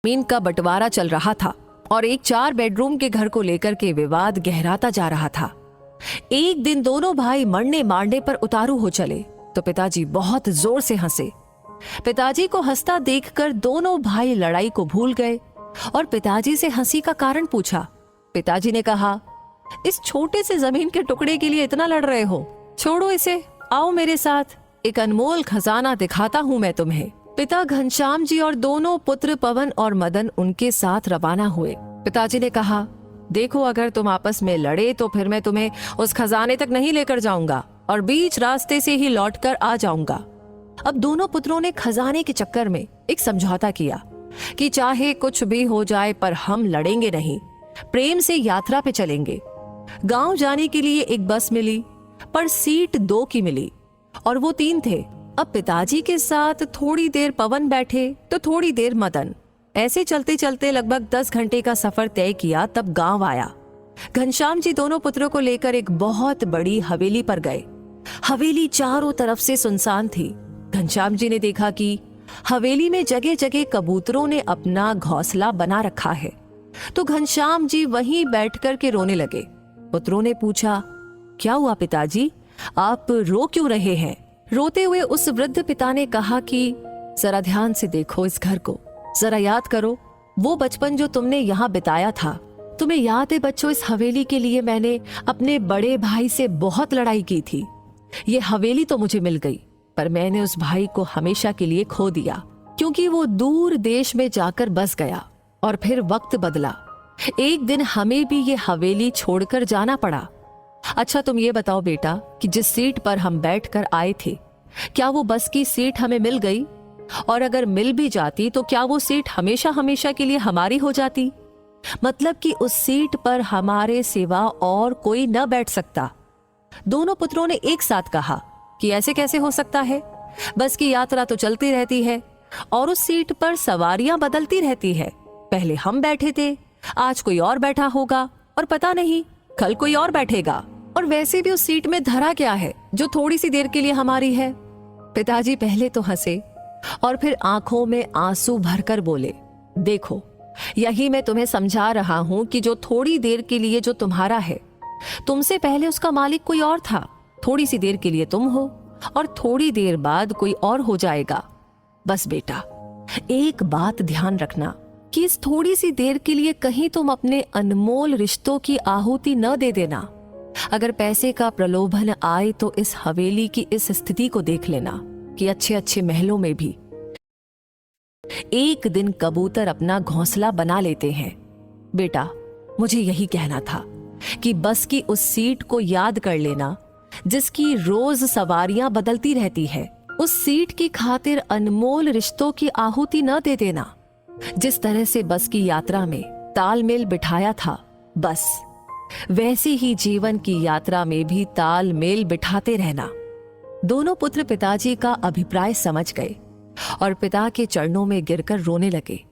जमीन का बंटवारा चल रहा था और एक 4 बेडरूम के घर को लेकर के विवाद गहराता जा रहा था। एक दिन दोनों भाई मरने मारने पर उतारू हो चले तो पिताजी बहुत जोर से हंसे। पिताजी को हंसता देखकर दोनों भाई लड़ाई को भूल गए और पिताजी से हंसी का कारण पूछा। पिताजी ने कहा, इस छोटे से जमीन के टुकड़े के लिए इतना लड़ रहे हो, छोड़ो इसे, आओ मेरे साथ, एक अनमोल खजाना दिखाता हूं मैं तुम्हें। पिता घनश्याम जी और दोनों पुत्र पवन और मदन उनके साथ रवाना हुए। पिताजी ने कहा, देखो अगर तुम आपस में लड़े तो फिर मैं तुम्हें उस खजाने तक नहीं लेकर जाऊंगा और बीच रास्ते से ही लौटकर आ जाऊंगा। अब दोनों पुत्रों ने खजाने के चक्कर में एक समझौता किया कि चाहे कुछ भी हो जाए पर हम लड़ेंगे नहीं, प्रेम से यात्रा पे चलेंगे। गांव जाने के लिए एक बस मिली पर सीट 2 की मिली और वो 3 थे। अब पिताजी के साथ थोड़ी देर पवन बैठे तो थोड़ी देर मदन। ऐसे चलते चलते लगभग 10 घंटे का सफर तय किया तब गांव आया। घनश्याम जी दोनों पुत्रों को लेकर एक बहुत बड़ी हवेली पर गए। हवेली चारों तरफ से सुनसान थी। घनश्याम जी ने देखा कि हवेली में जगह जगह कबूतरों ने अपना घोंसला बना रखा है, तो घनश्याम जी वहीं बैठकर के रोने लगे। पुत्रों ने पूछा, क्या हुआ पिताजी, आप रो क्यों रहे हैं? रोते हुए उस वृद्ध पिता ने कहा कि जरा ध्यान से देखो इस घर को, जरा याद करो वो बचपन जो तुमने यहाँ बिताया था। तुम्हें याद है बच्चों, इस हवेली के लिए मैंने अपने बड़े भाई से बहुत लड़ाई की थी। ये हवेली तो मुझे मिल गई पर मैंने उस भाई को हमेशा के लिए खो दिया, क्योंकि वो दूर देश में जाकर बस गया और फिर वक्त बदला। एक दिन हमें भी ये हवेली छोड़कर जाना पड़ा। अच्छा तुम ये बताओ बेटा कि जिस सीट पर हम बैठकर आए थे, क्या वो बस की सीट हमें मिल गई? और अगर मिल भी जाती तो क्या वो सीट हमेशा हमेशा के लिए हमारी हो जाती? मतलब कि उस सीट पर हमारे सिवा और कोई न बैठ सकता। दोनों पुत्रों ने एक साथ कहा कि ऐसे कैसे हो सकता है, बस की यात्रा तो चलती रहती है और उस सीट पर सवारियां बदलती रहती है। पहले हम बैठे थे, आज कोई और बैठा होगा और पता नहीं कल कोई और बैठेगा। और वैसे भी उस सीट में धरा क्या है जो थोड़ी सी देर के लिए हमारी है? पिताजी पहले तो हंसे और फिर आंखों में आंसू भरकर बोले, देखो यही मैं तुम्हें समझा रहा हूं कि जो थोड़ी देर के लिए जो तुम्हारा है, तुमसे पहले उसका मालिक कोई और था। थोड़ी सी देर के लिए तुम हो और थोड़ी देर बाद कोई और हो जाएगा। बस बेटा एक बात ध्यान रखना कि इस थोड़ी सी देर के लिए कहीं तुम अपने अनमोल रिश्तों की आहुति न दे देना। अगर पैसे का प्रलोभन आए तो इस हवेली की इस स्थिति को देख लेना कि अच्छे अच्छे महलों में भी एक दिन कबूतर अपना घोंसला बना लेते हैं। बेटा मुझे यही कहना था कि बस की उस सीट को याद कर लेना जिसकी रोज सवारियां बदलती रहती है। उस सीट की खातिर अनमोल रिश्तों की आहुति न दे देना। जिस तरह से बस की यात्रा में तालमेल बिठाया था, बस वैसे ही जीवन की यात्रा में भी तालमेल बिठाते रहना। दोनों पुत्र पिताजी का अभिप्राय समझ गए और पिता के चरणों में गिरकर रोने लगे।